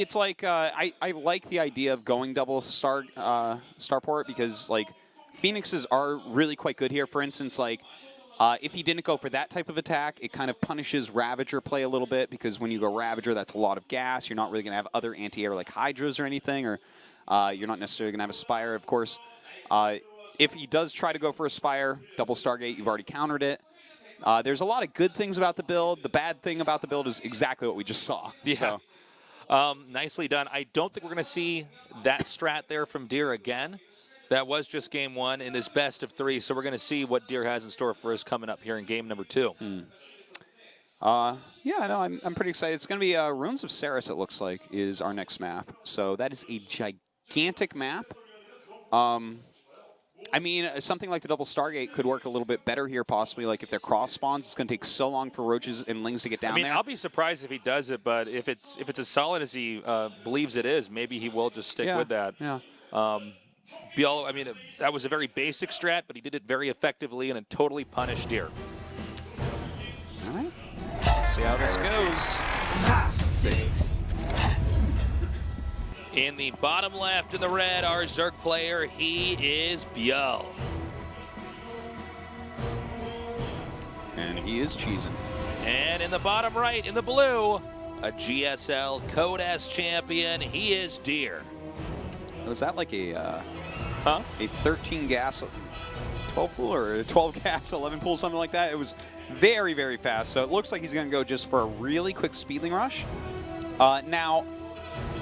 It's like I like the idea of going double starport because like Phoenixes are really quite good here. For instance, like if he didn't go for that type of attack, it kind of punishes Ravager play a little bit because when you go Ravager, that's a lot of gas. You're not really going to have other anti-air like Hydras or anything, or you're not necessarily going to have a Spire, of course. If he does try to go for a Spire, double Stargate, you've already countered it. There's a lot of good things about the build. The bad thing about the build is exactly what we just saw. Yeah. So. Nicely done. I don't think we're going to see that strat there from Deer again. That was just game one in this best of 3, so we're going to see what Deer has in store for us coming up here in game number 2. Yeah, no, I'm pretty excited. It's going to be Ruins of Ceres, it looks like, is our next map. So that is a gigantic map. I mean, something like the double Stargate could work a little bit better here, possibly. Like, if they're cross spawns, it's going to take so long for Roaches and Lings to get down there. I'll be surprised if he does it, but if it's as solid as he believes it is, maybe he will just stick with that. Yeah. Byul, I mean, that was a very basic strat, but he did it very effectively and it totally punished Deer. All right. Let's see how this goes. 6. In the bottom left in the red, our Zerg player, he is Byul. And he is cheesing. And in the bottom right, in the blue, a GSL Code S champion, he is Deer. Was that like a 13 gas, 12 pool, or a 12 gas, 11 pool, something like that? It was very, very fast. So it looks like he's going to go just for a really quick speedling rush. Now,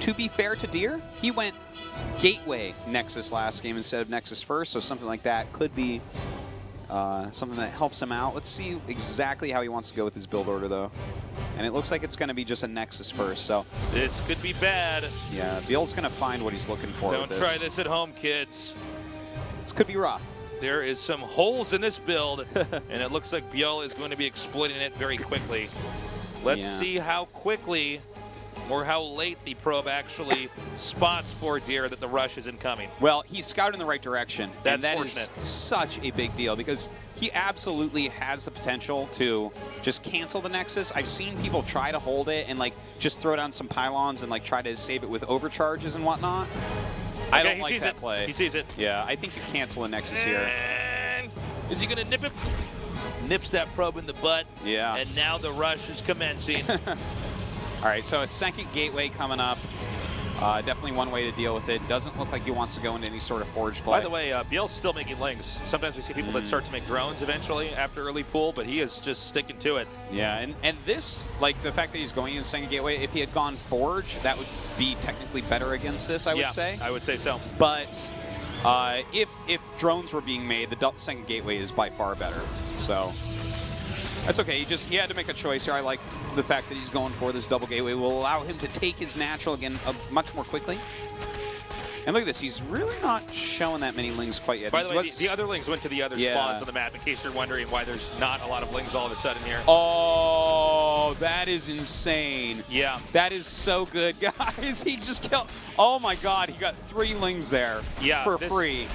to be fair to Deer, he went Gateway Nexus last game instead of Nexus first, so something like that could be something that helps him out. Let's see exactly how he wants to go with his build order, though. And it looks like it's going to be just a Nexus first, so... This could be bad. Yeah, Byul's going to find what he's looking for. Don't try this at home, kids. This could be rough. There is some holes in this build, and it looks like Byul is going to be exploiting it very quickly. Let's see how quickly or how late the probe actually spots for Deer that the rush is incoming. Well, he's scouted in the right direction. That's and that fortunate. is such a big deal because he absolutely has the potential to just cancel the Nexus. I've seen people try to hold it and like just throw down some pylons and like try to save it with overcharges and whatnot. I don't like that play. He sees it. Yeah, I think you cancel a Nexus here. And is he going to nip it? Nips that probe in the butt. Yeah. And now the rush is commencing. All right, so a second gateway coming up. Definitely one way to deal with it. Doesn't look like he wants to go into any sort of forge play. By the way, Byul's still making lings. Sometimes we see people that start to make drones eventually after early pool, but he is just sticking to it. Yeah, and this, like the fact that he's going into second gateway, if he had gone forge, that would be technically better against this, I would say. I would say so. But if drones were being made, the second gateway is by far better. So that's okay. He had to make a choice here. I like the fact that he's going for this double gateway. Will allow him to take his natural again much more quickly. And look at this. He's really not showing that many lings quite yet. By the way, the other lings went to the other spawns on the map, in case you're wondering why there's not a lot of lings all of a sudden here. Oh, that is insane. Yeah. That is so good, guys. He just killed. Oh, my God. He got 3 lings there for free.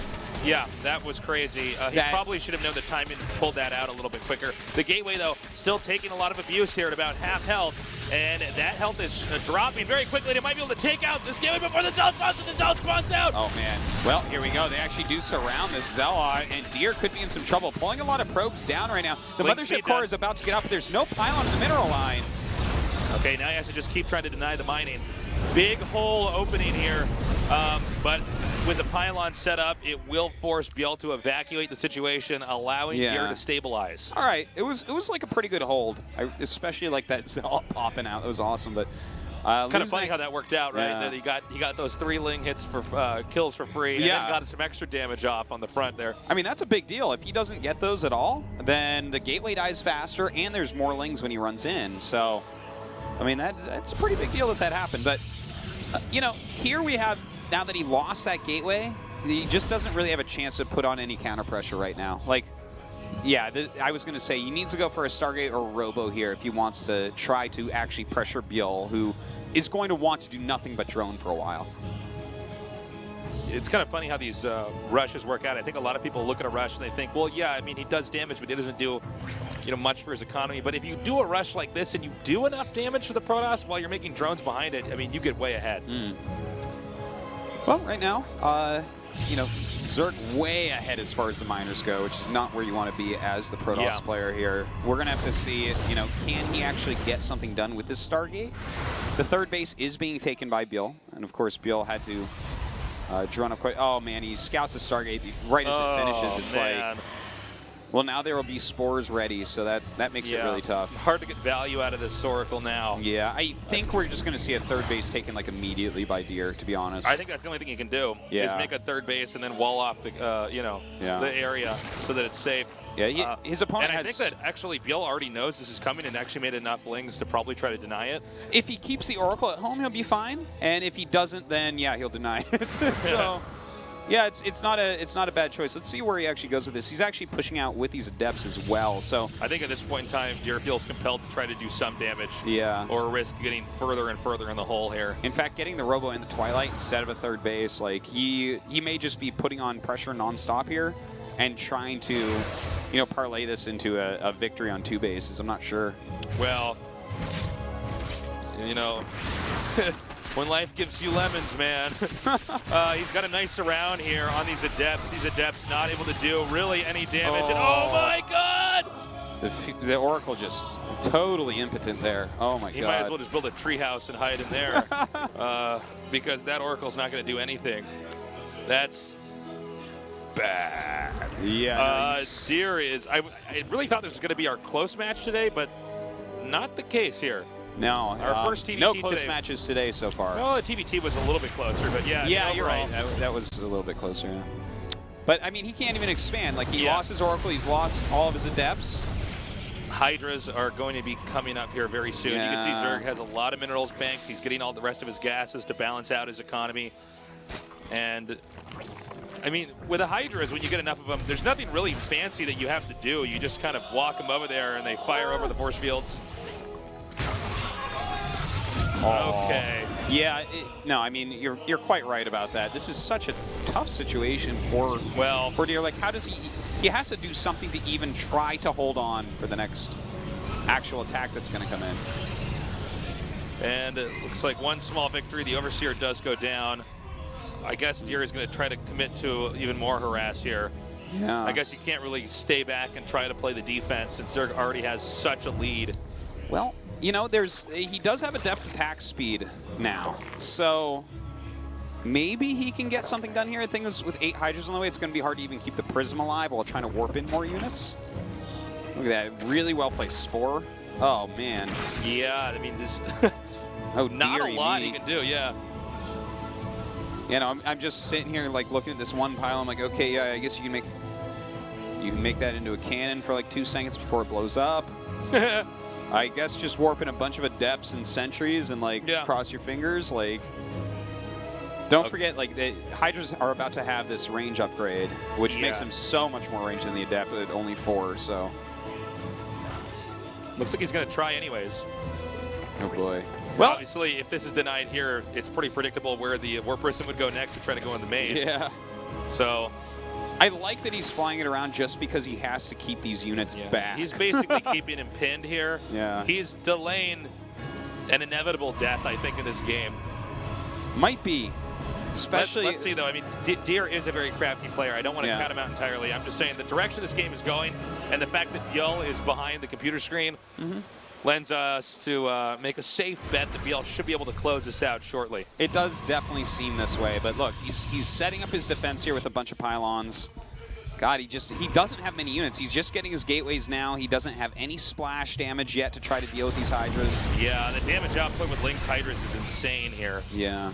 Yeah, that was crazy. He probably should have known the timing and pulled that out a little bit quicker. The gateway, though, still taking a lot of abuse here at about half health. And that health is dropping very quickly. They might be able to take out this gateway before the Zell spawns, and the Zell spawns out. Oh, man. Well, here we go. They actually do surround this Zella, and Deer could be in some trouble. Pulling a lot of probes down right now. The Mothership Core is about to get up, but there's no pylon in the mineral line. Okay, now he has to just keep trying to deny the mining. Big hole opening here, but with the pylon set up, it will force Byul to evacuate the situation, allowing Deer to stabilize. All right, it was like a pretty good hold. I especially like that Zell popping out. That was awesome, but kind of funny how that worked out, right? Yeah. He got those 3 ling hits for kills for free, and then got some extra damage off on the front there. I mean, that's a big deal. If he doesn't get those at all, then the gateway dies faster, and there's more lings when he runs in. So, I mean, that's a pretty big deal that happened. But, you know, here we have, now that he lost that gateway, he just doesn't really have a chance to put on any counter pressure right now. Like, yeah, I was going to say, he needs to go for a Stargate or a Robo here if he wants to try to actually pressure Byul, who is going to want to do nothing but drone for a while. it's kind of funny how these rushes work out. I think a lot of people look at a rush and they think, well, yeah, I mean, he does damage, but he doesn't do, you know, much for his economy. But if you do a rush like this and you do enough damage to the Protoss while you're making drones behind it, I mean, you get way ahead. Well, right now, you know, Zerg way ahead as far as the miners go, which is not where you want to be as the Protoss player here. We're going to have to see, you know, can he actually get something done with this Stargate? The third base is being taken by Byul, and of course, Byul had to drone up quite. Oh man, he scouts the Stargate right as it finishes. It's like, well, now there will be spores ready, so that makes it really tough. Hard to get value out of this Oracle now. Yeah, I think we're just going to see a third base taken like immediately by Deer, to be honest. I think that's the only thing you can do. Is make a third base and then wall off the you know, the area so that it's safe. Yeah, his opponent and I think that actually Byul already knows this is coming and actually made enough lings to probably try to deny it. If he keeps the Oracle at home, he'll be fine, and if he doesn't, then yeah, he'll deny it. So. Yeah, it's not a bad choice. Let's see where he actually goes with this. He's actually pushing out with these Adepts as well. So I think at this point in time, Deer feels compelled to try to do some damage. Yeah. Or risk getting further and further in the hole here. In fact, getting the Robo in the Twilight instead of a third base, like he may just be putting on pressure nonstop here and trying to, you know, parlay this into a victory on two bases. I'm not sure. Well, you know. When life gives you lemons, man. He's got a nice surround here on these Adepts. These Adepts not able to do really any damage. And oh my God! The Oracle just totally impotent there. Oh my God. He might as well just build a treehouse and hide in there. Because that Oracle's not going to do anything. That's bad. Yeah. Deer is... I really thought this was going to be our close match today, but not the case here. No, our first TVT no close today. Matches today so far. No, the TVT was a little bit closer, but yeah. Yeah, you're right. That was a little bit closer. Yeah. But I mean, he can't even expand. Like he lost his Oracle, he's lost all of his Adepts. Hydras are going to be coming up here very soon. Yeah. You can see Zerg has a lot of minerals banked. He's getting all the rest of his gases to balance out his economy. And I mean, with the Hydras, when you get enough of them, there's nothing really fancy that you have to do. You just kind of walk them over there and they fire over the force fields. Okay. Yeah, no, I mean, you're quite right about that. This is such a tough situation for Deer. Like, how does he has to do something to even try to hold on for the next actual attack that's going to come in. And it looks like one small victory. The Overseer does go down. I guess Deer is going to try to commit to even more harass here. Yeah. I guess you can't really stay back and try to play the defense since Zerg already has such a lead. Well, you know, he does have Adept attack speed now, so maybe he can get something done here. The thing is, with 8 Hydras on the way, it's going to be hard to even keep the Prism alive while trying to warp in more units. Look at that, really well placed Spore. Oh man. Yeah, I mean, this. Oh, not a lot he can do. Yeah. You know, I'm just sitting here like looking at this one pile. I'm like, okay, yeah, I guess you can make that into a cannon for like 2 seconds before it blows up. I guess just warping a bunch of Adepts and Sentries and like cross your fingers. Like, don't forget, like the Hydras are about to have this range upgrade, which makes them so much more range than the Adept at only 4. So looks like he's going to try anyways. Oh boy. Well, obviously, if this is denied here, it's pretty predictable where the Warp Prism would go next to try to go in the main. Yeah. So I like that he's flying it around just because he has to keep these units back. He's basically keeping him pinned here. Yeah. He's delaying an inevitable death, I think, in this game. Might be. Especially. Let's see, though. I mean, Deer is a very crafty player. I don't want to count him out entirely. I'm just saying the direction this game is going and the fact that Byul is behind the computer screen lends us to make a safe bet that Byul should be able to close this out shortly. It does definitely seem this way, but look, he's setting up his defense here with a bunch of pylons. God, he doesn't have many units. He's just getting his gateways now. He doesn't have any splash damage yet to try to deal with these Hydras. Yeah, the damage output with Link's Hydras is insane here. Yeah.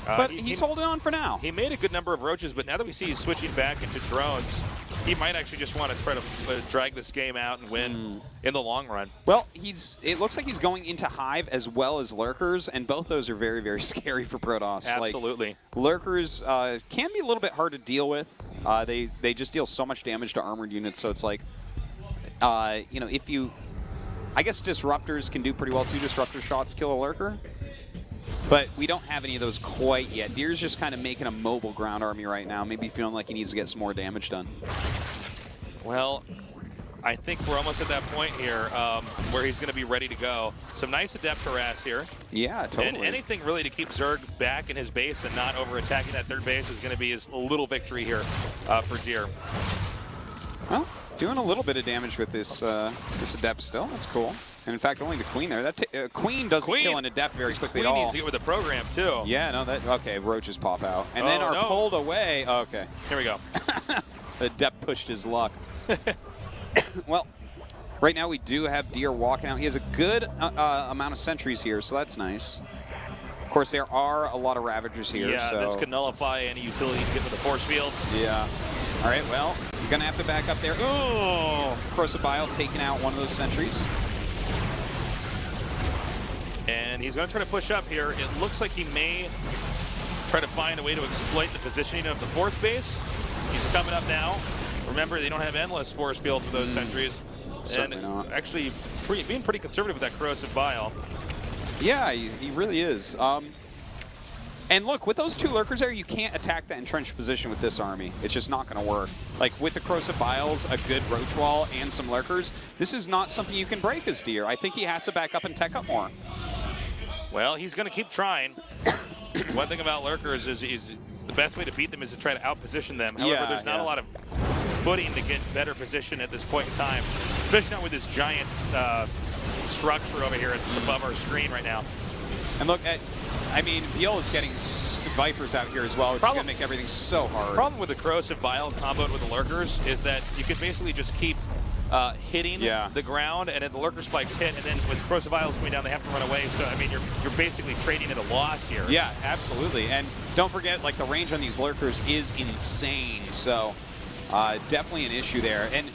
But he's holding on for now. He made a good number of roaches, but now that we see he's switching back into drones, he might actually just want to try to drag this game out and win in the long run. Well, it looks like he's going into Hive as well as Lurkers, and both those are very, very scary for Protoss. Absolutely. Like, Lurkers can be a little bit hard to deal with. They just deal so much damage to armored units, so it's like, you know, I guess Disruptors can do pretty well too. Disruptor shots kill a Lurker. But we don't have any of those quite yet. Deer's just kind of making a mobile ground army right now, maybe feeling like he needs to get some more damage done. Well, I think we're almost at that point here where he's going to be ready to go. Some nice adept harass here. Yeah, totally. And anything really to keep Zerg back in his base and not over-attacking that third base is going to be his little victory here for Deer. Well, doing a little bit of damage with this this adept still. That's cool. And in fact, only the queen there. That queen doesn't kill an adept very quickly at all. Queen needs to get with the program too. Yeah, no, that okay. Roaches pop out, and then are pulled away. Oh, okay, here we go. The adept pushed his luck. Well, right now we do have Deer walking out. He has a good amount of sentries here, so that's nice. Of course, there are a lot of Ravagers here. Yeah, so. This can nullify any utility you can get with the force fields. Yeah. All right, well, you're going to have to back up there. Oh! Corrosive Bile taking out one of those sentries. And he's going to try to push up here. It looks like he may try to find a way to exploit the positioning of the fourth base. He's coming up now. Remember, they don't have endless force fields for those sentries. Certainly and not. Actually, being pretty conservative with that Corrosive Bile. Yeah, he really is. And look, with those two lurkers there, you can't attack that entrenched position with this army. It's just not going to work. Like, with the Corrosive Biles, a good roach wall, and some lurkers, this is not something you can break as Deer. I think he has to back up and tech up more. Well, he's going to keep trying. One thing about lurkers is the best way to beat them is to try to outposition them. However, there's not a lot of footing to get better position at this point in time, especially not with this giant structure over here that's above our screen right now. And look, I mean, Byul is getting Vipers out here as well, which is going to make everything so hard. The problem with the Corrosive Bile comboed with the lurkers is that you can basically just keep hitting the ground, and then the lurker spikes hit, and then with Corrosive Biles coming down, they have to run away. So, I mean, you're basically trading at a loss here. Yeah, absolutely. And don't forget, like, the range on these lurkers is insane. So, definitely an issue there. And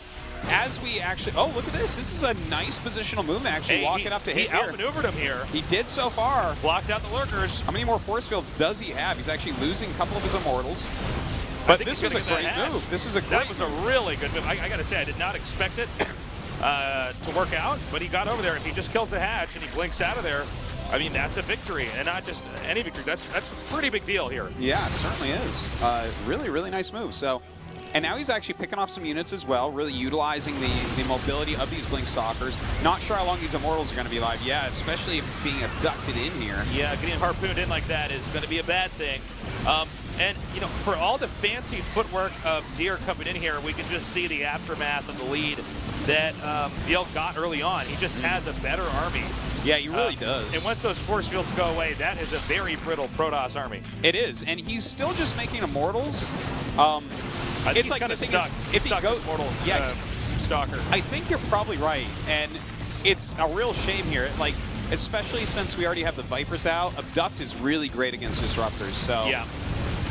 as we actually, oh, look at this. This is a nice positional movement, actually, walking up to hit here. He outmaneuvered him here. He did so far. Blocked out the lurkers. How many more force fields does he have? He's actually losing a couple of his immortals. But this was a great move. This is a great That was a really good move. I got to say, I did not expect it to work out, but he got over there. If he just kills the hatch and he blinks out of there, I mean, that's a victory, and not just any victory. That's a pretty big deal here. Yeah, it certainly is. Really, really nice move. So, and now he's actually picking off some units as well, really utilizing the mobility of these Blink Stalkers. Not sure how long these Immortals are going to be alive. Yeah, especially if being abducted in here. Yeah, getting harpooned in like that is going to be a bad thing. And, you know, for all the fancy footwork of Deer coming in here, we can just see the aftermath of the lead that Byul got early on. He just has a better army. Yeah, he really does. And once those force fields go away, that is a very brittle Protoss army. It is, and he's still just making Immortals. I think it's like kind the of thing stuck. is, if he goes, Stalker. I think you're probably right, and it's a real shame here. Like, especially since we already have the Vipers out, Abduct is really great against Disruptors. So yeah.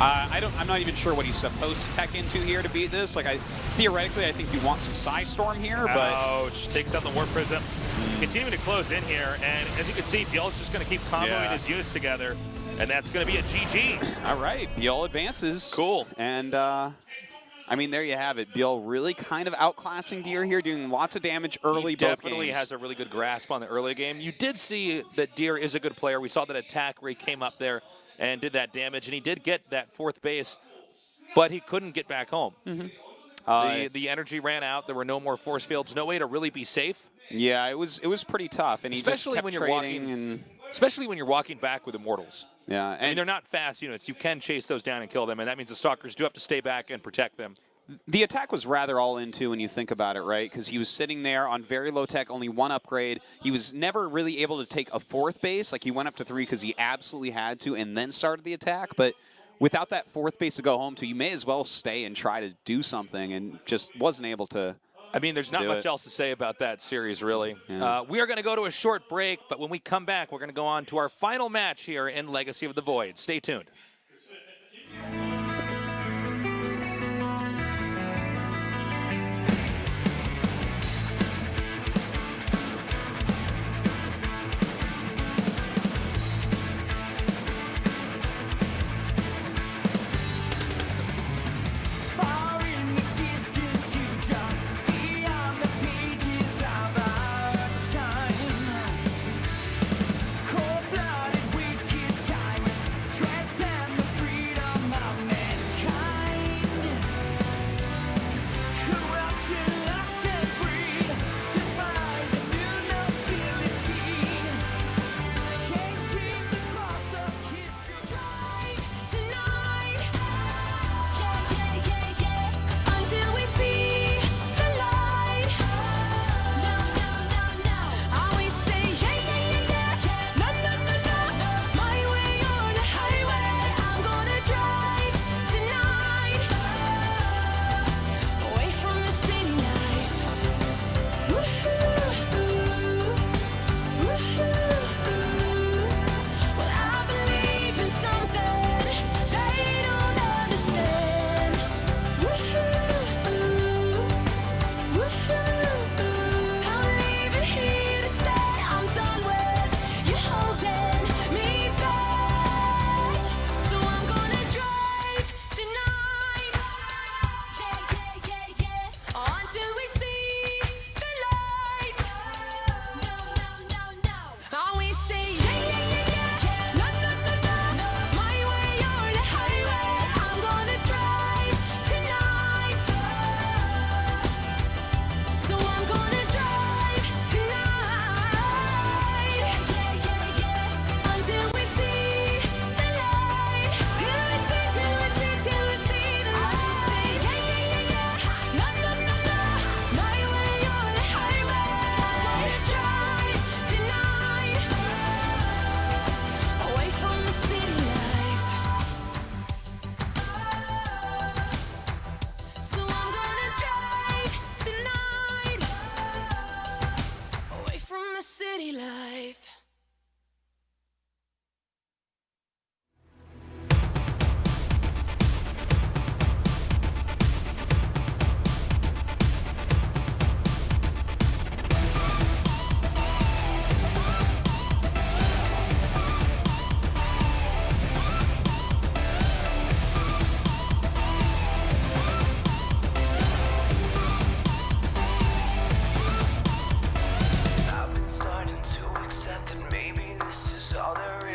I'm not even sure what he's supposed to tech into here to beat this. Like, theoretically, I think you want some Psy Storm here, but ouch! Takes out the Warp Prism. Continuing to close in here, and as you can see, Byul's just going to keep comboing his units together, and that's going to be a GG. All right, Byul advances. Cool. And I mean, there you have it. Byul really kind of outclassing Deer here, doing lots of damage early. He definitely has a really good grasp on the early game. You did see that Deer is a good player. We saw that attack where he came up there and did that damage, and he did get that fourth base, but he couldn't get back home. The energy ran out. There were no more force fields. No way to really be safe. Yeah, it was pretty tough, and he especially just kept when you're trading walking, especially when you're walking back with Immortals. Yeah, and I mean, they're not fast units. You can chase those down and kill them, and that means the Stalkers do have to stay back and protect them. The attack was rather all into when you think about it, right? Because he was sitting there on very low tech, only one upgrade. He was never really able to take a fourth base. Like, he went up to 3 because he absolutely had to and then started the attack. But without that fourth base to go home to, you may as well stay and try to do something, and just wasn't able to. I mean, there's not much else to say about that series, really. Yeah. We are going to go to a short break, but when we come back, we're going to go on to our final match here in Legacy of the Void. Stay tuned.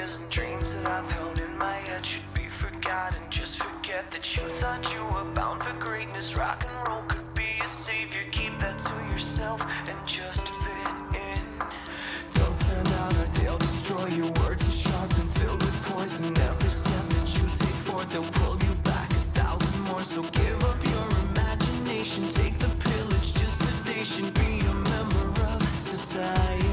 fears and dreams that I've held in my head should be forgotten. Just forget that you thought you were bound for greatness. Rock and roll could be a savior. Keep that to yourself and just fit in. Don't stand out or they'll destroy you. Words are sharp and filled with poison. Every step that you take forward, they'll pull you back 1,000 more. So give up your imagination. Take the pillage, just sedation. Be a member of society.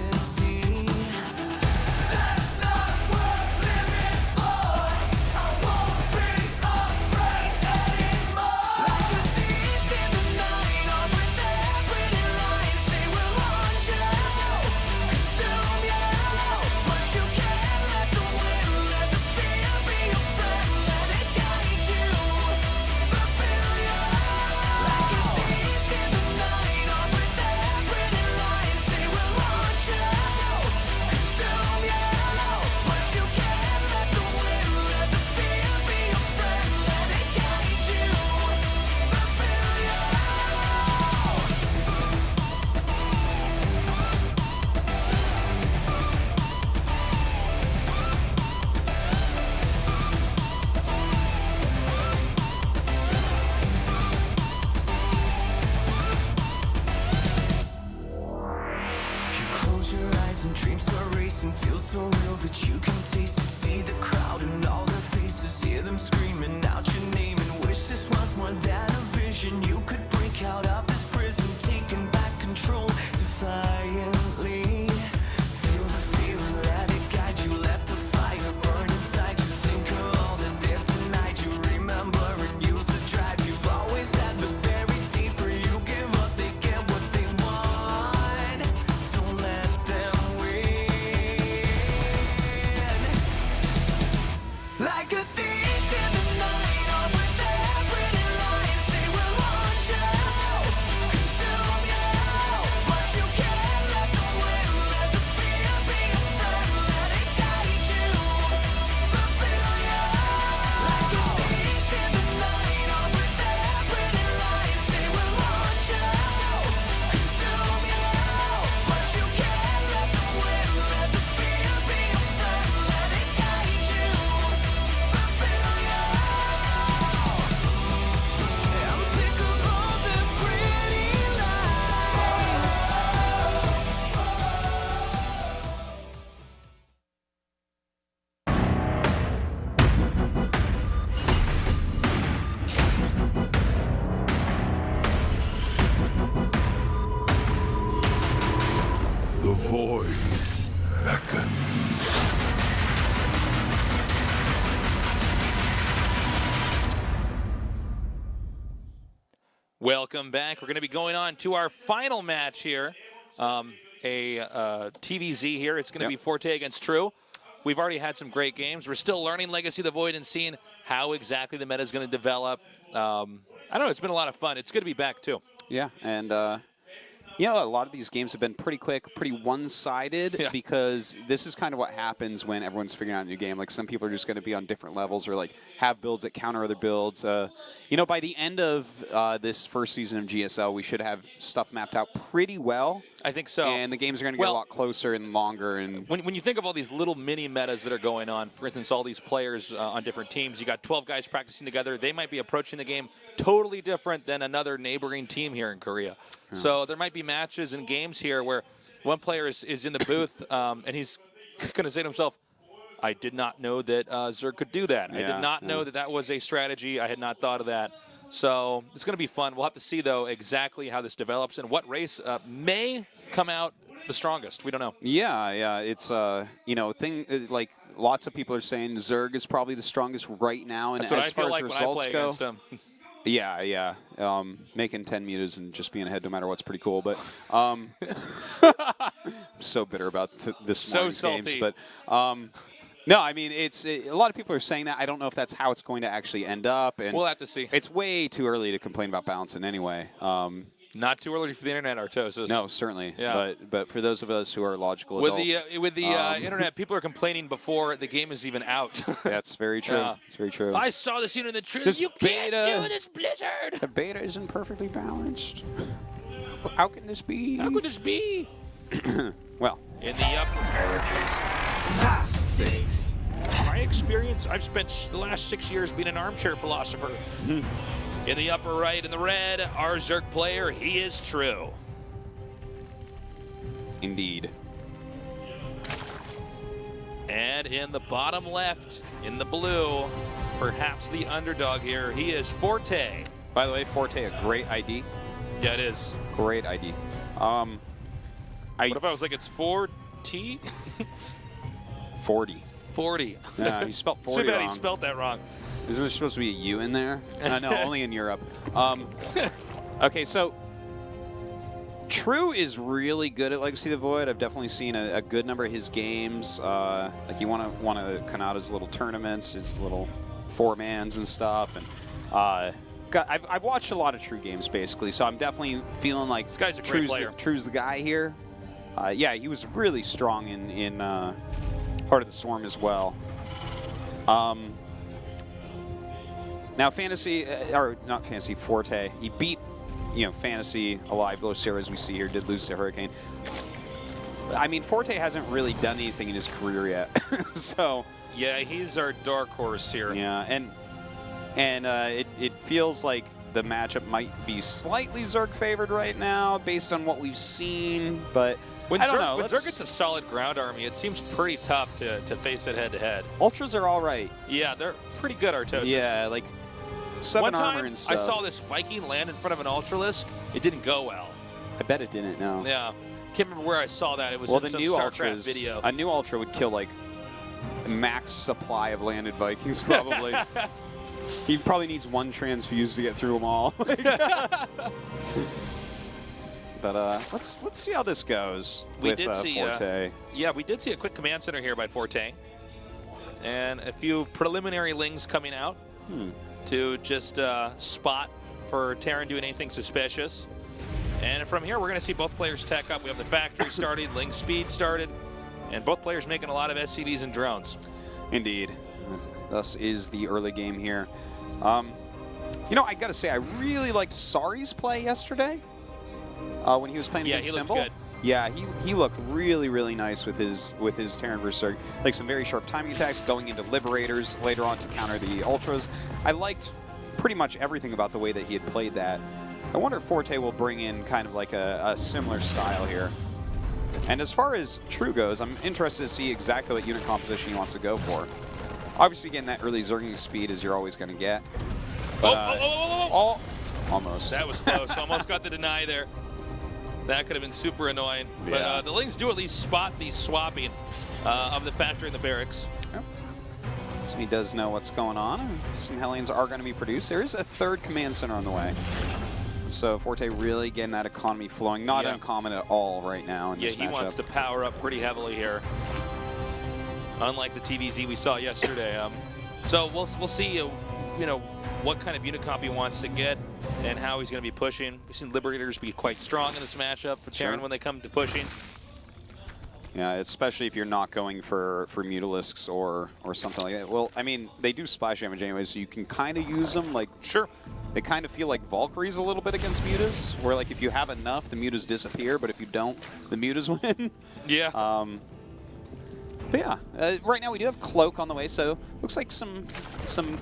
And dreams are racing, feel so real that you can taste it. See the crowd and all their faces, hear them screaming out your name, and wish this was more than a vision. You could break out of this prison, taking back control defiantly. Feel the feeling, let it guide you, let the fire burn inside you. Think of all the depth tonight, you remember and use the drive you've always had, but buried deeper. You give up, they get what they want. Don't let them like a thief in the night, armed with their pretty lies, they will haunt you, consume you, but you can't let them win. Let the fear be a friend, let it guide you, fulfill you. Like a thief in the night, armed with their pretty lies, they will haunt you, consume you, but you can't let them win. Let the fear be a friend, let it guide you. I'm sick of all the pretty lies. The void beckons. Welcome back. We're going to be going on to our final match here. TVZ here. It's going to be Forte against True. We've already had some great games. We're still learning Legacy of the Void and seeing how exactly the meta is going to develop. I don't know. It's been a lot of fun. It's good to be back, too. Yeah, and you know, a lot of these games have been pretty quick, pretty one-sided, because this is kind of what happens when everyone's figuring out a new game. Like, some people are just going to be on different levels or, like, have builds that counter other builds. You know, by the end of this first season of GSL, we should have stuff mapped out pretty well. I think so. And the games are going to get a lot closer and longer. And when you think of all these little mini metas that are going on, for instance, all these players on different teams, you got 12 guys practicing together. They might be approaching the game totally different than another neighboring team here in Korea. Yeah. So there might be matches and games here where one player is in the booth and he's going to say to himself, I did not know that Zerg could do that. I did not know that that was a strategy. I had not thought of that. So it's going to be fun. We'll have to see, though, exactly how this develops and what race may come out the strongest. We don't know. Yeah. It's, you know, like lots of people are saying Zerg is probably the strongest right now. And that's what as I far feel as like results when I play go, against him. Yeah. Making 10 mutas and just being ahead no matter what's pretty cool. But I'm so bitter about this morning's games. But no, I mean, a lot of people are saying that. I don't know if that's how it's going to actually end up. And we'll have to see. It's way too early to complain about balancing anyway. Not too early for the internet, Artosis. No, certainly. Yeah. But for those of us who are logical adults. With the internet, people are complaining before the game is even out. That's very true. Yeah. It's very true. I saw this in the trailer. You can't do this, Blizzard. The beta isn't perfectly balanced. How can this be? How could this be? Well. In the upper 5, 6, I've spent the last 6 years being an armchair philosopher. In the upper right, in the red, our Zerg player, he is true. Indeed. And in the bottom left, in the blue, perhaps the underdog here, he is Forte. By the way, Forte, a great ID. Yeah, it is. Great ID. What if I was like, it's 4T? 40. 40. Yeah, he spelled 40 Too bad wrong. he spelled that wrong. Isn't there supposed to be a U in there? No, only in Europe. Okay, so True is really good at Legacy of the Void. I've definitely seen a good number of his games. Like you want to come out his little tournaments, his little 4-mans and stuff. And I've watched a lot of True games basically, so I'm definitely feeling like this guy's a great player. True's the guy here. Yeah, he was really strong in Heart of the Storm as well. Now Fantasy, or not Fantasy, Forte, he beat, Fantasy alive, Lucero, as we see here, did lose to Hirricane. I mean, Forte hasn't really done anything in his career yet, so. Yeah, he's our dark horse here. Yeah, and it feels like the matchup might be slightly Zerg favored right now, based on what we've seen, but when I don't know. When Zerg gets a solid ground army, it seems pretty tough to face it head-to-head. Ultras are all right. Yeah, they're pretty good, Artosis. Yeah, like 7 One time, armor and stuff. I saw this Viking land in front of an Ultralisk. It didn't go well. I bet it didn't, no. Yeah. Can't remember where I saw that. It was in the some new StarCraft Ultras, video. A new Ultra would kill, like, max supply of landed Vikings, probably. He probably needs 1 transfuse to get through them all. But let's see how this goes with Forte. Yeah, we did see a quick command center here by Forte. And a few preliminary lings coming out to just spot for Terran doing anything suspicious. And from here, we're going to see both players tech up. We have the factory started, ling speed started, and both players making a lot of SCVs and drones. Indeed. Thus is the early game here. I got to say, I really liked Sari's play yesterday when he was playing against Symbol. Looked good. Yeah, he looked really, really nice with his Terran versus Zerg. Like some very sharp timing attacks, going into Liberators later on to counter the Ultras. I liked pretty much everything about the way that he had played that. I wonder if Forte will bring in kind of like a similar style here. And as far as True goes, I'm interested to see exactly what unit composition he wants to go for. Obviously, getting that early Zerging speed is you're always going to get. But, almost. That was close. Almost got the deny there. That could have been super annoying. Yeah. But the Lings do at least spot the swapping of the factory and the barracks. Yep. So he does know what's going on. Some Hellions are going to be produced. There is a 3rd command center on the way. So Forte really getting that economy flowing. Not uncommon at all right now in this matchup. Yeah, he wants to power up pretty heavily here. Unlike the TVZ we saw yesterday. So we'll see, what kind of unit comp he wants to get and how he's going to be pushing. We've seen Liberators be quite strong in this matchup for Terran when they come to pushing. Yeah, especially if you're not going for Mutalisks or something like that. Well, I mean, they do splash damage anyway, so you can kind of use them. Like, sure. They kind of feel like Valkyries a little bit against Mutas, where like if you have enough, the Mutas disappear, but if you don't, the Mutas win. Yeah. But yeah, right now we do have Cloak on the way, so looks like some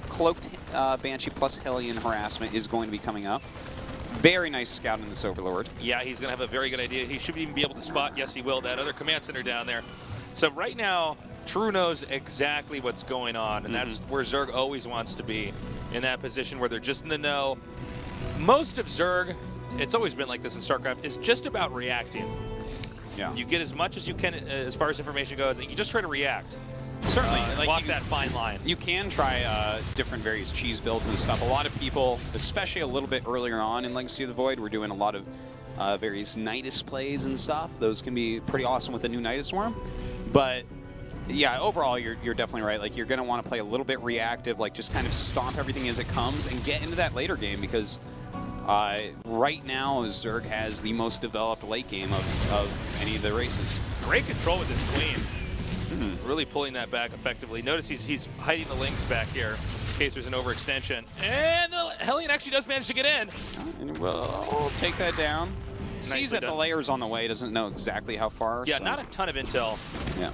Cloaked Banshee plus Hellion harassment is going to be coming up. Very nice scout in this Overlord. Yeah, he's going to have a very good idea. He should even be able to spot, yes he will, that other command center down there. So right now, True knows exactly what's going on, and that's where Zerg always wants to be, in that position where they're just in the know. Most of Zerg, it's always been like this in StarCraft, is just about reacting. Yeah. You get as much as you can as far as information goes, and you just try to react. Certainly. Walk that fine line. You can try different various cheese builds and stuff. A lot of people, especially a little bit earlier on in Legacy of the Void, were doing a lot of various Nidus plays and stuff. Those can be pretty awesome with the new Nidus Worm. But yeah, overall, you're definitely right. Like, you're going to want to play a little bit reactive, like just kind of stomp everything as it comes and get into that later game, because right now Zerg has the most developed late game of any of the races. Great control with this Queen. Really pulling that back effectively. Notice he's hiding the links back here in case there's an overextension. And the Hellion actually does manage to get in. And we'll take that down. Nicely Sees that done. the layer's on the way, doesn't know exactly how far. Yeah, so. not a ton of intel. Yeah.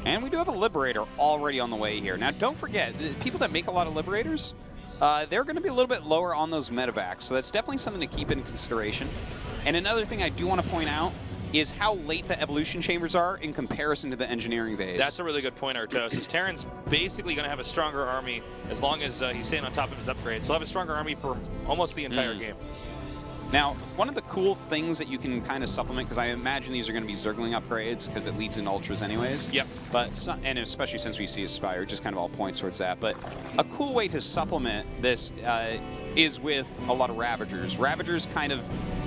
And we do have a Liberator already on the way here. Now, don't forget, the people that make a lot of Liberators, they're going to be a little bit lower on those medevacs, so that's definitely something to keep in consideration. And another thing I do want to point out is how late the evolution chambers are in comparison to the engineering phase. That's a really good point, Artos. Is Terran's basically going to have a stronger army as long as he's staying on top of his upgrades. He'll have a stronger army for almost the entire game. Now, one of the cool things that you can kind of supplement, because I imagine these are going to be Zergling upgrades, because it leads into Ultras anyways. Yep. But and especially since we see Aspire, just kind of all points towards that. But a cool way to supplement this is with a lot of Ravagers. Ravagers kind of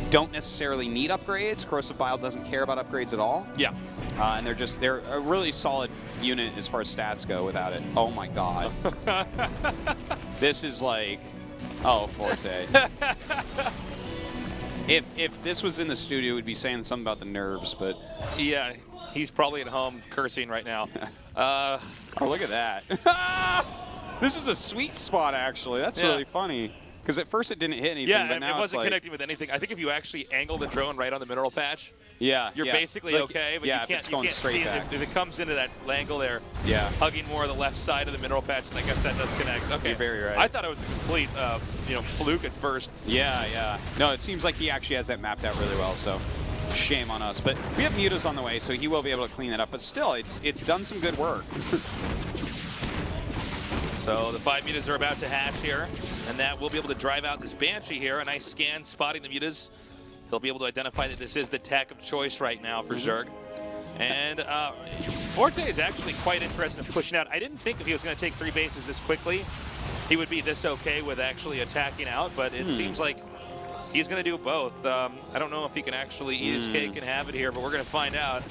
don't necessarily need upgrades. Corrosive Bile doesn't care about upgrades at all. Yeah. And they're a really solid unit as far as stats go without it. Oh my god. This is like, oh, Forte. If this was in the studio, we'd be saying something about the nerves, but Yeah, he's probably at home cursing right now. oh, look at that. This is a sweet spot, actually. That's really funny. Because at first it didn't hit anything, Yeah, but now it wasn't like, connecting with anything. I think if you actually angle the drone right on the mineral patch, you're basically like, okay, but yeah, you if can't, it's going straight see back. if it comes into that angle there, Yeah. hugging more of the left side of the mineral patch, and I guess that does connect. Okay, You're very right. I thought it was a complete, fluke at first. Yeah. No, it seems like he actually has that mapped out really well, so shame on us. But we have Mutas on the way, so he will be able to clean that up. But still, it's done some good work. So the 5 mutas are about to hatch here, and that will be able to drive out this Banshee here. A nice scan spotting the mutas. He'll be able to identify that this is the tech of choice right now for Zerg. And Forte is actually quite interested in pushing out. I didn't think if he was going to take 3 bases this quickly, he would be this okay with actually attacking out, but it seems like he's going to do both. I don't know if he can actually eat his cake and have it here, but we're going to find out.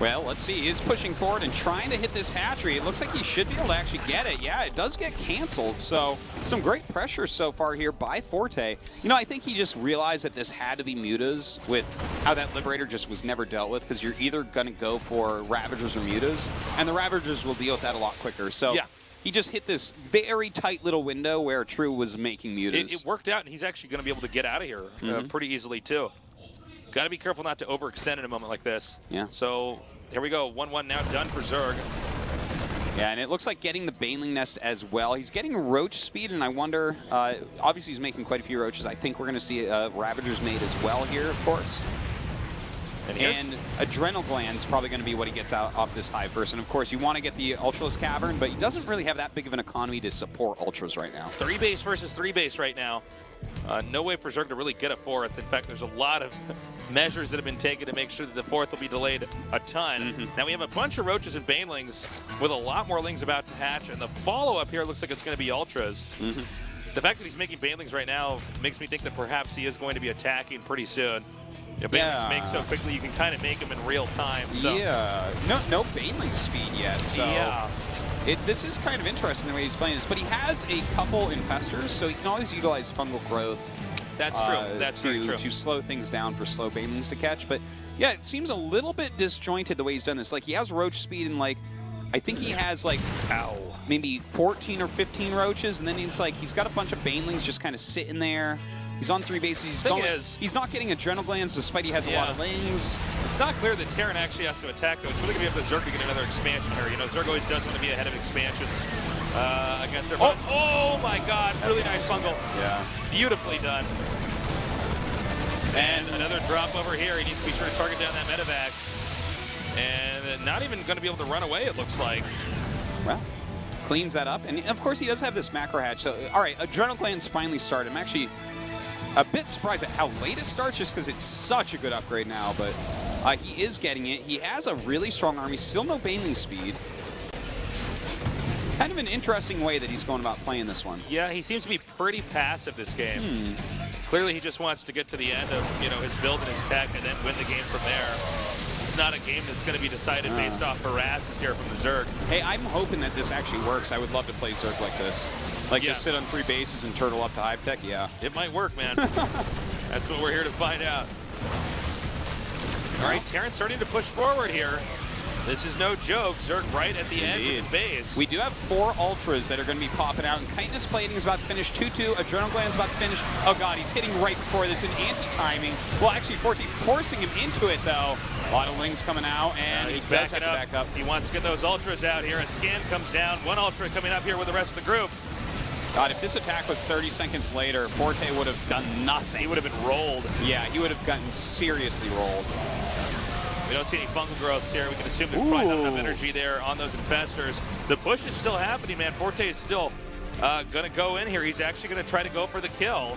Well, let's see. He is pushing forward and trying to hit this hatchery. It looks like he should be able to actually get it. Yeah, it does get canceled. So some great pressure so far here by Forte. You know, I think he just realized that this had to be mutas with how that Liberator just was never dealt with, because you're either going to go for Ravagers or mutas, and the Ravagers will deal with that a lot quicker. So yeah. He just hit this very tight little window where True was making mutas. It worked out, and he's actually going to be able to get out of here pretty easily, too. Got to be careful not to overextend in a moment like this. Yeah. So here we go. 1-1 now done for Zerg. Yeah, and it looks like getting the Baneling Nest as well. He's getting Roach speed, and I wonder, obviously he's making quite a few Roaches. I think we're going to see Ravagers made as well here, of course. And Adrenal Gland's probably going to be what he gets out off this hive first. And of course, you want to get the Ultraless Cavern, but he doesn't really have that big of an economy to support Ultras right now. 3 base versus 3 base right now. No way for Zerg to really get a 4th. In fact, there's a lot of measures that have been taken to make sure that the 4th will be delayed a ton. Now we have a bunch of Roaches and Banelings with a lot more Lings about to hatch, and the follow-up here looks like it's going to be Ultras. The fact that he's making Banelings right now makes me think that perhaps he is going to be attacking pretty soon. Banelings make so quickly, you can kind of make them in real time. So. Yeah, no Baneling speed yet, so yeah. This is kind of interesting the way he's playing this, but he has a couple Infestors, so he can always utilize Fungal Growth. That's true. That's very true. To slow things down for slow Banelings to catch, but yeah, it seems a little bit disjointed the way he's done this. Like, he has Roach speed, and like, I think he has like, maybe 14 or 15 Roaches, and then it's like, he's got a bunch of Banelings just kind of sitting there. He's on 3 bases. He's not getting Adrenal Glands despite he has a lot of Lings. It's not clear that Terran actually has to attack, though. It's really going to be up to Zerg to get another expansion here. You know, Zerg always does want to be ahead of expansions against their opponent. Oh my god, really nice fungal. Yeah. Beautifully done. And another drop over here. He needs to be sure to target down that medevac. And not even going to be able to run away, it looks like. Well, cleans that up. And of course, he does have this macro hatch. So, all right, Adrenal Glands finally started. I'm actually a bit surprised at how late it starts, just because it's such a good upgrade now, but he is getting it. He has a really strong army, still no Baneling speed. Kind of an interesting way that he's going about playing this one. Yeah, he seems to be pretty passive this game. Clearly, he just wants to get to the end of his build and his tech and then win the game from there. It's not a game that's going to be decided based off harasses here from the Zerg. Hey, I'm hoping that this actually works. I would love to play Zerg like this. Like, just sit on 3 bases and turtle up to hive tech, yeah. It might work, man. That's what we're here to find out. All right, Terran's starting to push forward here. This is no joke. Zerg right at the edge of his base. We do have 4 Ultras that are going to be popping out, and Chitinous Plating is about to finish 2-2. Adrenal Gland's about to finish. Oh god, he's hitting right before this in anti-timing. Well, actually, Forte forcing him into it, though. A lot of Lings coming out, and he does have to back up. He wants to get those Ultras out here. A scan comes down. 1 Ultra coming up here with the rest of the group. God, if this attack was 30 seconds later, Forte would have done nothing. He would have been rolled. Yeah, he would have gotten seriously rolled. We don't see any fungal growths here. We can assume there's probably not enough energy there on those infestors. The push is still happening, man. Forte is still going to go in here. He's actually going to try to go for the kill.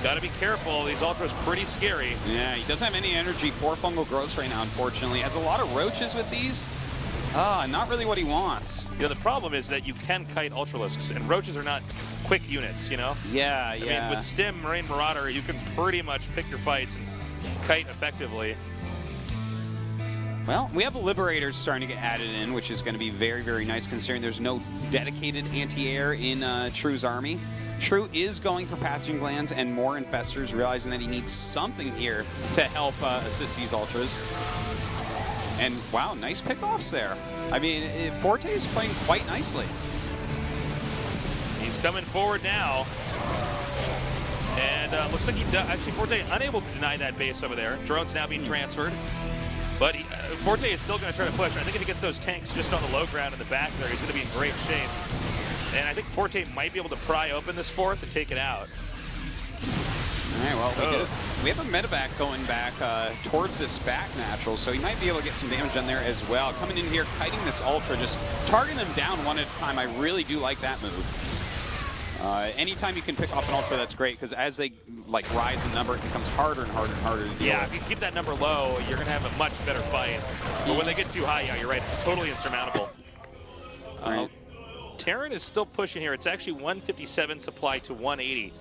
Got to be careful. These Ultras pretty scary. Yeah, he doesn't have any energy for fungal growths right now, unfortunately. Has a lot of roaches with these. Not really what he wants. You know, the problem is that you can kite Ultralisks, and roaches are not quick units, you know? Yeah, I mean, with Stim, Marine Marauder, you can pretty much pick your fights and kite effectively. Well, we have Liberators starting to get added in, which is going to be very, very nice considering there's no dedicated anti-air in True's army. True is going for Pathogen Glands and more Infestors, realizing that he needs something here to help assist these Ultras. And wow, nice pickoffs there. I mean, Forte is playing quite nicely. He's coming forward now. And looks like actually Forte unable to deny that base over there. Drone's now being transferred. But Forte is still going to try to push. I think if he gets those tanks just on the low ground in the back there, he's going to be in great shape. And I think Forte might be able to pry open this fourth and take it out. All right, well, we have a medevac going back towards this back natural, so he might be able to get some damage on there as well. Coming in here, kiting this Ultra, just targeting them down one at a time. I really do like that move. Anytime you can pick up an Ultra, that's great, because as they like rise in number, it becomes harder and harder and harder to deal Yeah, with. if you keep that number low, you're going to have a much better fight. But when they get too high, yeah, you're right. It's totally insurmountable. Right. Terran is still pushing here. It's actually 157 supply to 180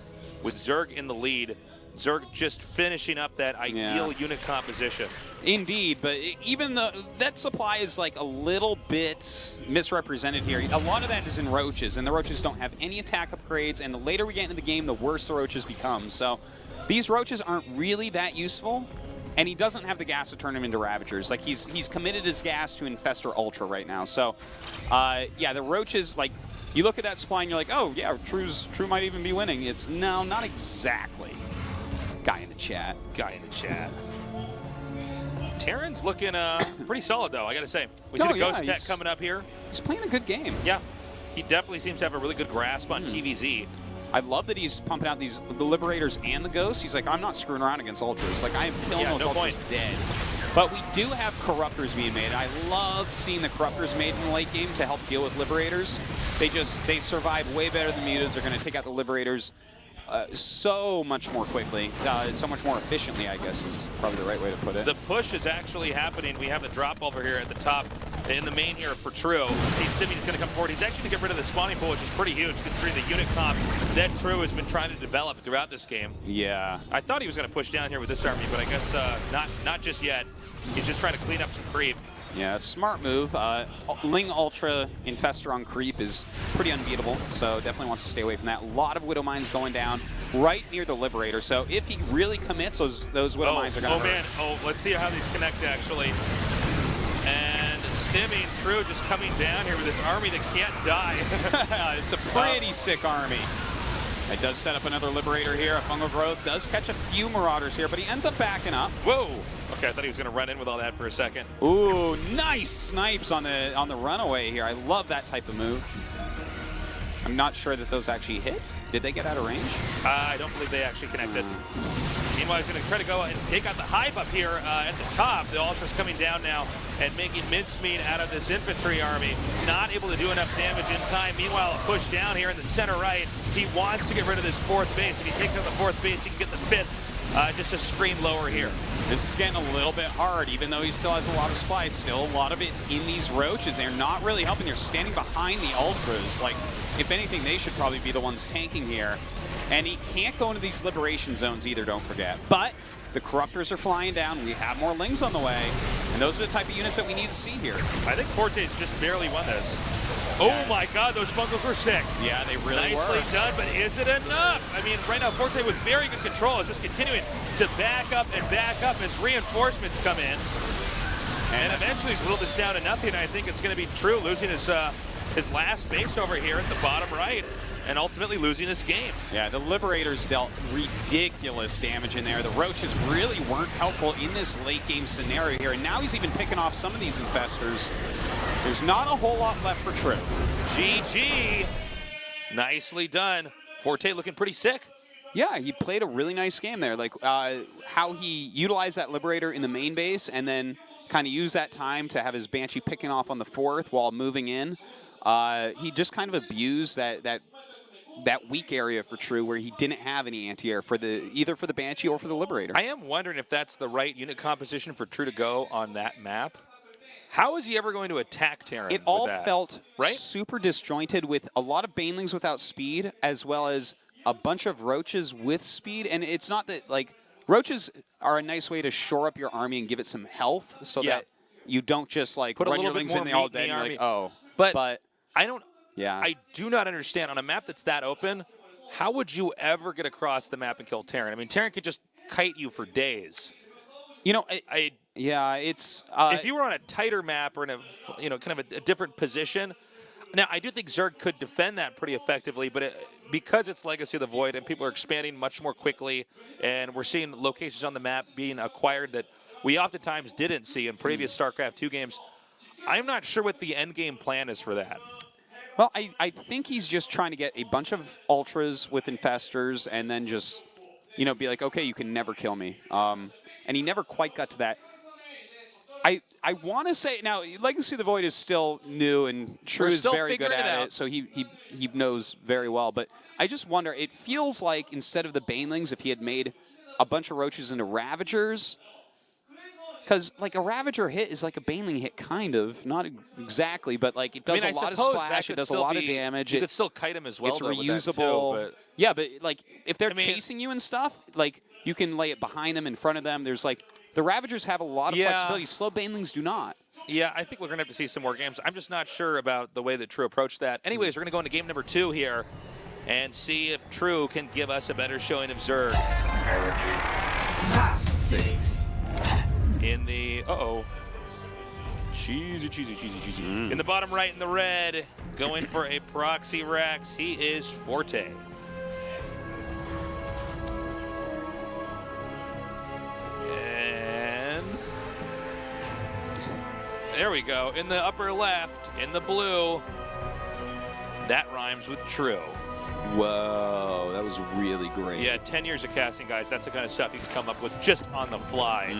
with Zerg in the lead. Zerg just finishing up that ideal unit composition. Indeed, but even though that supply is like a little bit misrepresented here, a lot of that is in roaches, and the roaches don't have any attack upgrades, and the later we get into the game, the worse the roaches become. So these roaches aren't really that useful, and he doesn't have the gas to turn them into Ravagers. Like he's committed his gas to Infestor Ultra right now. So yeah, the roaches, like, you look at that supply and you're like, oh yeah, True might even be winning. It's no, not exactly. Guy in the chat. Terran's looking pretty solid, though, I got to say. We see the Ghost Tech coming up here. He's playing a good game. Yeah, he definitely seems to have a really good grasp on TVZ. I love that he's pumping out the Liberators and the Ghosts. He's like, I'm not screwing around against Ultras. Like, I am killing those Ultras dead. But we do have Corruptors being made. I love seeing the Corruptors made in the late game to help deal with Liberators. They survive way better than Mutas. They're going to take out the Liberators so much more quickly, so much more efficiently, I guess is probably the right way to put it. The push is actually happening. We have the drop over here at the top in the main here for True. Stimmy is going to come forward. He's actually going to get rid of the spawning pool, which is pretty huge considering the unit comp that True has been trying to develop throughout this game. Yeah. I thought he was going to push down here with this army, but I guess not just yet. He's just trying to clean up some creep. Yeah, smart move. Ling Ultra Infestor on creep is pretty unbeatable, so definitely wants to stay away from that. A lot of Widow Mines going down right near the Liberator, so if he really commits, those Widow Mines are going to hurt. Man, let's see how these connect, actually. And Stimming, True just coming down here with this army that can't die. It's a pretty sick army. It does set up another Liberator here. A Fungal Growth does catch a few Marauders here, but he ends up backing up. Whoa! Okay, I thought he was going to run in with all that for a second. Ooh, nice snipes on the runaway here. I love that type of move. I'm not sure that those actually hit. Did they get out of range? I don't believe they actually connected. Meanwhile, he's going to try to go and take out the hive up here at the top. The Ultra's coming down now and making mincemeat out of this infantry army. Not able to do enough damage in time. Meanwhile, a push down here in the center right. He wants to get rid of this fourth base. If he takes out the fourth base, he can get the fifth. Just a screen lower here. This is getting a little bit hard, even though he still has a lot of spice. Still, a lot of it's in these roaches. They're not really helping. They're standing behind the Ultras. Like, if anything, they should probably be the ones tanking here. And he can't go into these liberation zones either, don't forget. But the Corruptors are flying down. We have more Lings on the way. And those are the type of units that we need to see here. I think Forte's just barely won this. Oh my God, those Fungals were sick. Yeah, they really were. Nicely done, but is it enough? I mean, right now, Forte with very good control is just continuing to back up as reinforcements come in. And eventually he's whittled this down to nothing. I think it's going to be True losing his last base over here at the bottom right, and ultimately losing this game. Yeah, the Liberators dealt ridiculous damage in there. The Roaches really weren't helpful in this late game scenario here, and now he's even picking off some of these Infestors. There's not a whole lot left for True. GG. Nicely done. Forte looking pretty sick. Yeah, he played a really nice game there. Like how he utilized that Liberator in the main base and then kind of used that time to have his Banshee picking off on the 4th while moving in. He just kind of abused that weak area for True where he didn't have any anti-air for either for the Banshee or for the Liberator. I am wondering if that's the right unit composition for True to go on that map. How is he ever going to attack Terran? It all that? felt right? super disjointed with a lot of Banelings without speed as well as a bunch of Roaches with speed. And it's not that, like, Roaches are a nice way to shore up your army and give it some health so that you don't just, like, run your lings in the all dead and you're like, oh. But I don't... Yeah. I do not understand. On a map that's that open, how would you ever get across the map and kill Terran? I mean, Terran could just kite you for days. You know, it's... if you were on a tighter map or in a, kind of a different position... Now, I do think Zerg could defend that pretty effectively, but because it's Legacy of the Void and people are expanding much more quickly, and we're seeing locations on the map being acquired that we oftentimes didn't see in previous StarCraft 2 games, I'm not sure what the end game plan is for that. Well, I think he's just trying to get a bunch of Ultras with Infestors and then just, be like, okay, you can never kill me. And he never quite got to that. I want to say, now, Legacy of the Void is still new, and True is very good at it, so he knows very well. But I just wonder, it feels like instead of the Banelings, if he had made a bunch of Roaches into Ravagers, because, like, a Ravager hit is like a Baneling hit, kind of. Not exactly, but, like, it does a lot of splash, it does a lot of damage. You could still kite him as well, it's though, reusable. With that too, but yeah, but, like, if they're chasing you and stuff, like, you can lay it behind them, in front of them. There's, like... The Ravagers have a lot of flexibility. Slow Banelings do not. Yeah, I think we're going to have to see some more games. I'm just not sure about the way that True approached that. Anyways, we're going to go into game number 2 here and see if True can give us a better showing of Zerg. 6. In the... Cheesy. In the bottom right in the red, going for a proxy Rex, he is Forte. There we go. In the upper left, in the blue, that rhymes with True. Whoa, that was really great. Yeah, 10 years of casting, guys. That's the kind of stuff you can come up with just on the fly.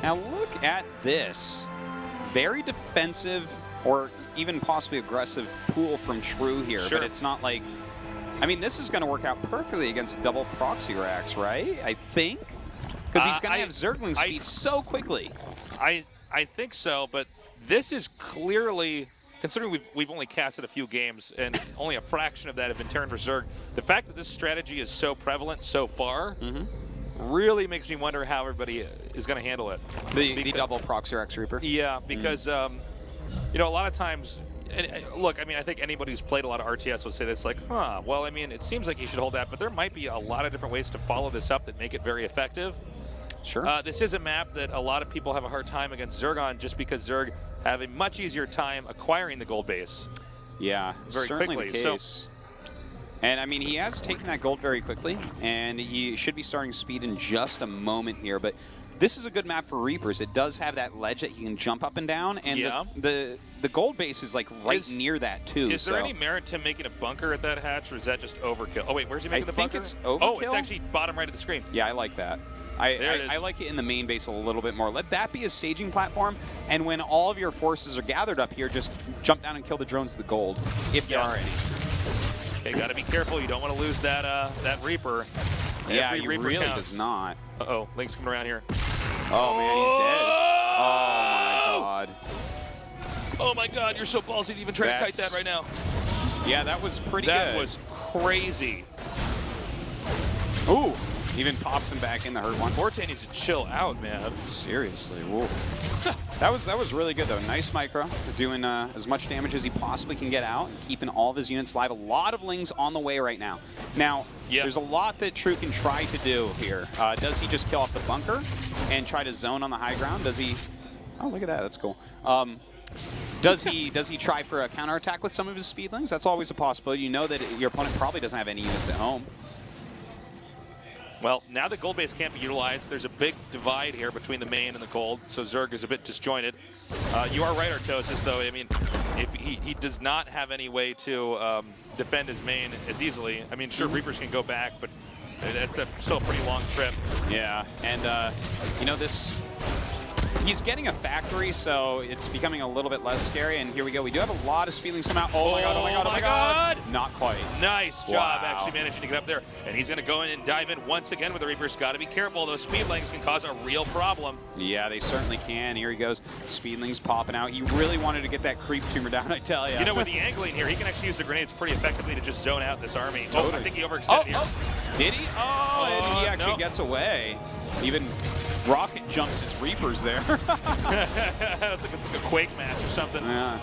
Now look at this. Very defensive or even possibly aggressive pool from True here. Sure. But it's not like... I mean, this is going to work out perfectly against double proxy racks, right? I think. Because he's going to have Zergling speed so quickly. I think so, but this is clearly, considering we've only casted a few games and only a fraction of that have been Terran for Zerg, the fact that this strategy is so prevalent so far really makes me wonder how everybody is going to handle it. The double proxy Rex Reaper? Yeah, because, a lot of times, look, I mean, I think anybody who's played a lot of RTS will say this, like, well, I mean, it seems like you should hold that, but there might be a lot of different ways to follow this up that make it very effective. Sure. This is a map that a lot of people have a hard time against Zerg on just because Zerg have a much easier time acquiring the gold base. Yeah, very certainly quickly. the case. And, I mean, he has taken that gold very quickly, and he should be starting speed in just a moment here. But this is a good map for Reapers. It does have that ledge that he can jump up and down, and the gold base is, like, right near that, too. Is there any merit to making a bunker at that hatch, or is that just overkill? Oh, wait, where's he making the bunker? I think it's overkill. Oh, it's actually bottom right of the screen. Yeah, I like that. I like it in the main base a little bit more. Let that be a staging platform, and when all of your forces are gathered up here, just jump down and kill the drones of the gold, if there are any. Okay, got to be careful. You don't want to lose that that Reaper. Yeah, Every he Reaper really counts. does not. Uh-oh, Link's coming around here. Oh, man, he's dead. Oh, my God. Oh, my God, you're so ballsy to even try to kite that right now. Yeah, that was pretty good. That was crazy. Ooh. Even pops him back in the hurt one. Forte needs to chill out, man. Seriously, whoa. that was really good though. Nice micro, doing as much damage as he possibly can get out, and keeping all of his units live. A lot of Lings on the way right now. Now, there's a lot that True can try to do here. Does he just kill off the bunker and try to zone on the high ground? Does he Oh, look at that. That's cool. Does he try for a counterattack with some of his speedlings? That's always a possibility. You know that your opponent probably doesn't have any units at home. Well, now the gold base can't be utilized. There's a big divide here between the main and the gold, so Zerg is a bit disjointed. You are right, Artosis, though. I mean, if he does not have any way to defend his main as easily. I mean, sure, Reapers can go back, but it's still a pretty long trip. Yeah, and you know, he's getting a factory, so it's becoming a little bit less scary. And here we go. We do have a lot of speedlings come out. Oh my god, oh my god, oh my god. Not quite. Nice job Wow. actually managing to get up there. And he's going to go in and dive in once again with the Reapers. Got to be careful. Those speedlings can cause a real problem. Yeah, they certainly can. Here he goes. Speedlings popping out. He really wanted to get that creep tumor down, I tell you. You know, with the angling here, he can actually use the grenades pretty effectively to just zone out this army. Oh, I think he overextended here. Did he? Oh, and he actually no. gets away. Even rocket jumps his Reapers there. It's like a Quake match or something. Yeah.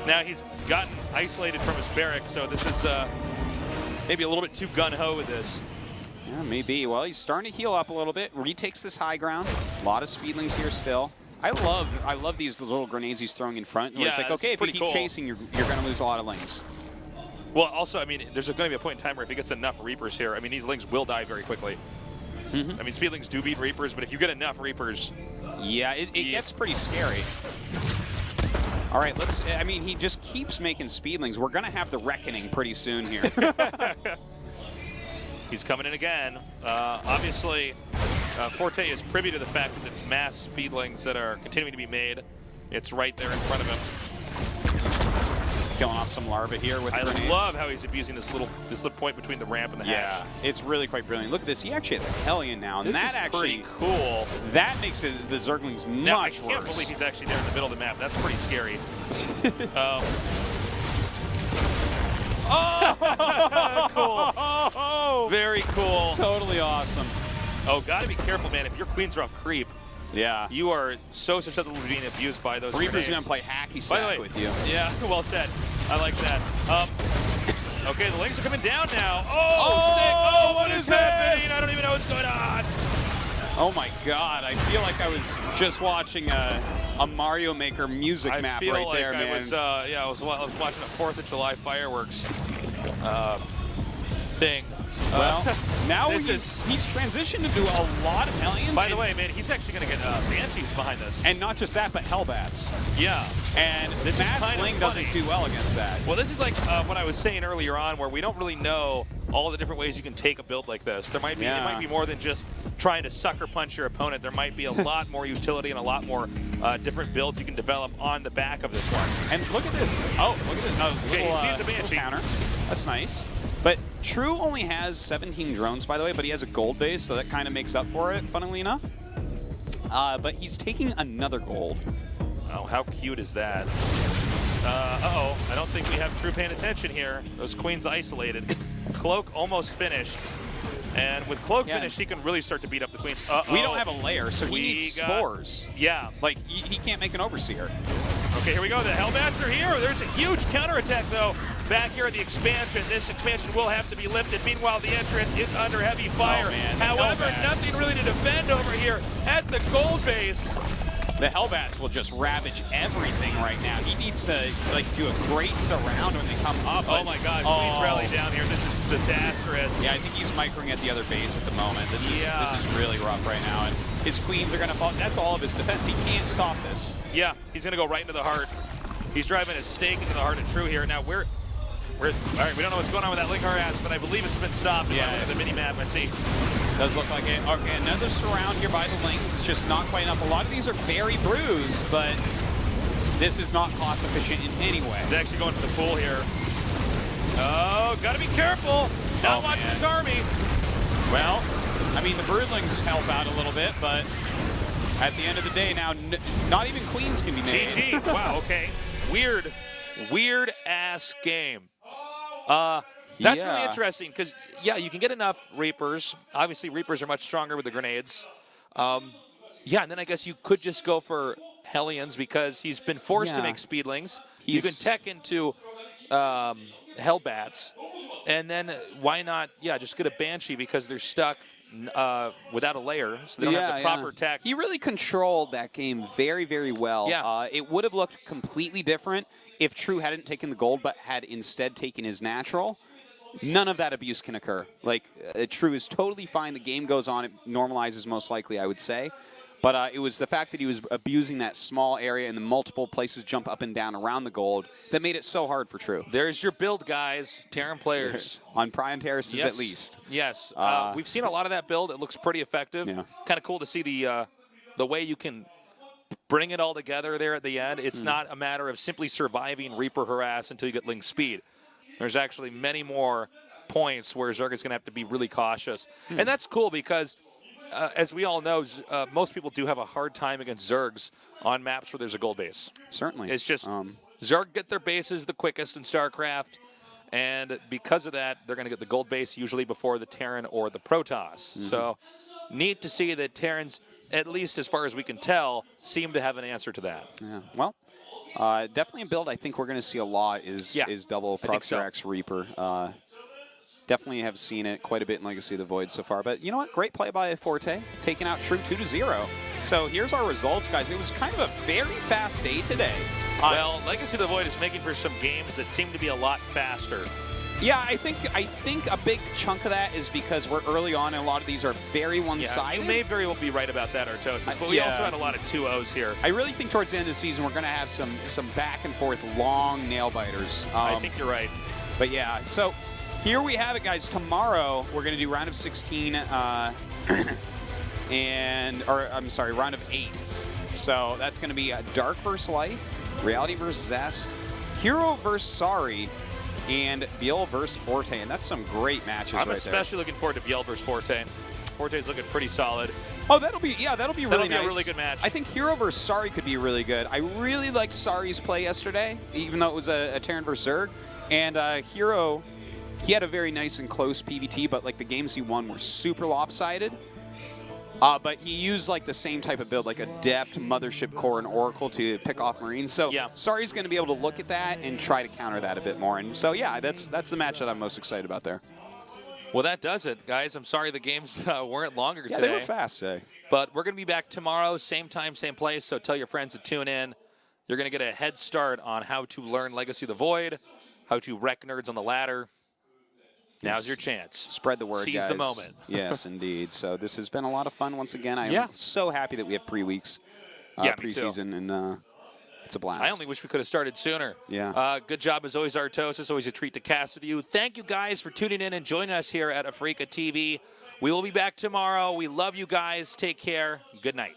Now he's gotten isolated from his barracks, so this is maybe a little bit too gun-ho with this. Yeah, maybe. Well, he's starting to heal up a little bit. Retakes this high ground. A lot of speedlings here still. I love these little grenades he's throwing in front. Where Yeah, it's like, it's okay, if you pretty keep cool. chasing, you're going to lose a lot of lanes. Well, also, I mean, there's going to be a point in time where if he gets enough Reapers here, I mean, these lings will die very quickly. I mean, speedlings do beat Reapers, but if you get enough Reapers... Yeah, it gets pretty scary. All right, I mean, he just keeps making speedlings. We're going to have the reckoning pretty soon here. He's coming in again. Obviously, Forte is privy to the fact that it's mass speedlings that are continuing to be made. It's right there in front of him. Killing off some larvae here with I grenades. love how he's abusing this little point between the ramp and the hatch. Yeah, it's really quite brilliant. Look at this. He actually has a Hellion now, and This that is actually pretty cool. That makes the Zerglings Now, I much can't worse. believe he's actually there in the middle of the map. That's pretty scary. Cool. Very cool. Totally awesome. Oh, gotta be careful, man. If your queens are off creep, Yeah. you are so susceptible to being abused by those Reaper's grenades. going to play hacky By the sack way, with you. yeah, well said. I like that. Okay, the lings are coming down now. Oh, sick. Oh, what is happening? this? I don't even know what's going on. Oh my god, I feel like I was just watching a Mario Maker music map feel right like there, man. I was watching a 4th of July fireworks thing. Well, now this he's transitioned into a lot of Hellions. By the way, man, he's actually going to get Banshees behind us. And not just that, but Hellbats. Yeah. And This is Mass kind of Sling doesn't funny. do well against that. Well, this is like what I was saying earlier on, where we don't really know all the different ways you can take a build like this. There might be it might be more than just trying to sucker punch your opponent. There might be a lot more utility and a lot more different builds you can develop on the back of this one. And look at this. Oh, look at this. Oh, Okay, little, he sees the little Banshee. counter. That's nice. But True only has 17 drones, by the way, but he has a gold base, so that kind of makes up for it, funnily enough. But he's taking another gold. Oh, how cute is that? Uh-oh, I don't think we have True paying attention here. Those queens isolated. Cloak almost finished. And with Cloak finished, he can really start to beat up the queens. Uh-oh. We don't have a layer, so he We needs got- spores. Yeah. Like, he can't make an Overseer. Okay, here we go. The Hellbats are here. There's a huge counterattack, though, back here at the expansion. This expansion will have to be lifted. Meanwhile, the entrance is under heavy fire. Oh, man, the However, Hellbats. nothing really to defend over here at the gold base. The Hellbats will just ravage everything right now. He needs to like do a great surround when they come up. Oh my God, Queen's rally down here. This is disastrous. Yeah, I think he's microing at the other base at the moment. This is really rough right now, and his queens are going to fall. That's all of his defense. He can't stop this. Yeah, he's going to go right into the heart. He's driving his stake into the heart of True here. Now, all right, we don't know what's going on with that Link harass, but I believe it's been stopped. If I look at the mini-map, I see. Does look like it. Okay, another surround here by the Lings. It's just not quite enough. A lot of these are very bruised, but this is not cost efficient in any way. He's actually going to the pool here. Oh, got to be careful. Not watching his army. Well, I mean, the Broodlings help out a little bit, but at the end of the day now, not even queens can be made. GG. Wow, okay. Weird ass game. That's really interesting because, yeah, you can get enough Reapers. Obviously, Reapers are much stronger with the grenades. Yeah, and then I guess you could just go for Hellions because he's been forced to make Speedlings. You can tech into Hellbats. And then why not, just get a Banshee because they're stuck without a layer, so they don't have the proper tech. He really controlled that game very, very well. Yeah. It would have looked completely different if True hadn't taken the gold, but had instead taken his natural. None of that abuse can occur. Like, True is totally fine. The game goes on. It normalizes most likely, I would say. But it was the fact that he was abusing that small area and the multiple places jump up and down around the gold that made it so hard for True. There's your build, guys. Terran players. On Prime Terraces, yes. at least. Yes. We've seen a lot of that build. It looks pretty effective. Yeah. Kind of cool to see the way you can bring it all together there at the end. It's not a matter of simply surviving Reaper harass until you get Link speed. There's actually many more points where Zerg is going to have to be really cautious. And that's cool because as we all know, most people do have a hard time against Zergs on maps where there's a gold base. Certainly. It's just Zerg get their bases the quickest in StarCraft, and because of that, they're going to get the gold base usually before the Terran or the Protoss. So neat to see that Terrans, at least as far as we can tell, seem to have an answer to that. Yeah. Well, definitely a build I think we're going to see a lot is double Proxerax Reaper. Definitely have seen it quite a bit in Legacy of the Void so far. But you know what? Great play by Forte, taking out True 2-0. So here's our results, guys. It was kind of a very fast day today. Well, Legacy of the Void is making for some games that seem to be a lot faster. Yeah, I think a big chunk of that is because we're early on, and a lot of these are very one-sided. You may very well be right about that, Artosis, but we also had a lot of 2-0s here. I really think towards the end of the season, we're going to have some back and forth long nail-biters. I think you're right. But yeah, so here we have it, guys. Tomorrow, we're going to do round of 16, round of 8. So that's going to be Dark vs. Life, Reality vs. Zest, Hero vs. Sorry, and Byul vs. Forte. And that's some great matches right there. I'm especially looking forward to Byul vs. Forte. Forte's looking pretty solid. Oh, that'll be really nice. That'll be a really good match. I think Hero vs. Sorry could be really good. I really liked Sari's play yesterday, even though it was a Terran vs. Zerg. And Hero, he had a very nice and close PvT, but like the games he won were super lopsided. But he used like the same type of build, like Adept, Mothership Core, and Oracle to pick off Marines. So Sari's going to be able to look at that and try to counter that a bit more. And so yeah, that's the match that I'm most excited about there. Well, that does it, guys. I'm sorry the games weren't longer today. Yeah, they were fast today. But we're going to be back tomorrow, same time, same place. So tell your friends to tune in. You're going to get a head start on how to learn Legacy of the Void, how to wreck nerds on the ladder. Now's your chance. Spread the word, Seize guys. the moment. Yes, indeed. So this has been a lot of fun once again. I am so happy that we have pre-weeks, preseason, and it's a blast. I only wish we could have started sooner. Yeah. Good job as always, Artos. It's always a treat to cast with you. Thank you guys for tuning in and joining us here at AfreecaTV. We will be back tomorrow. We love you guys. Take care. Good night.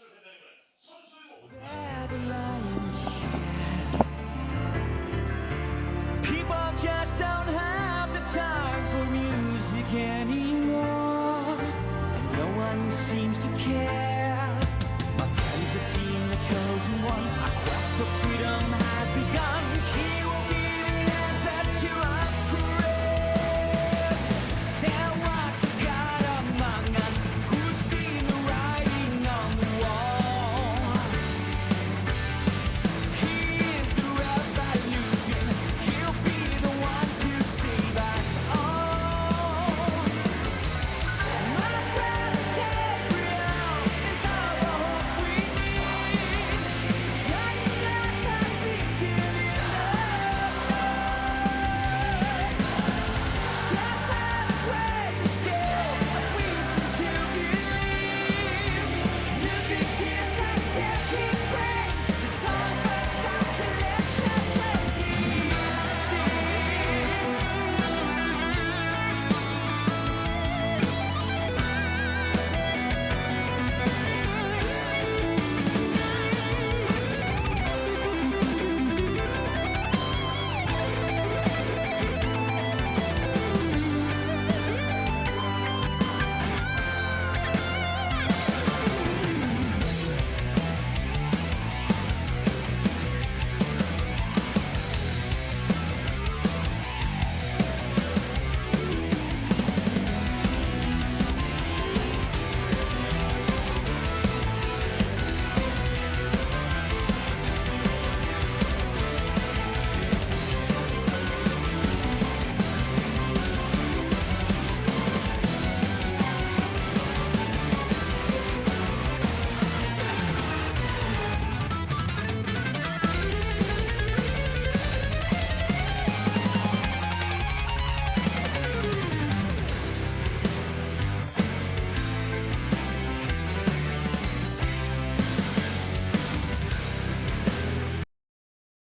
People just don't have the time for music anymore, and no one seems to care. My friends, the team, the chosen one, I quest for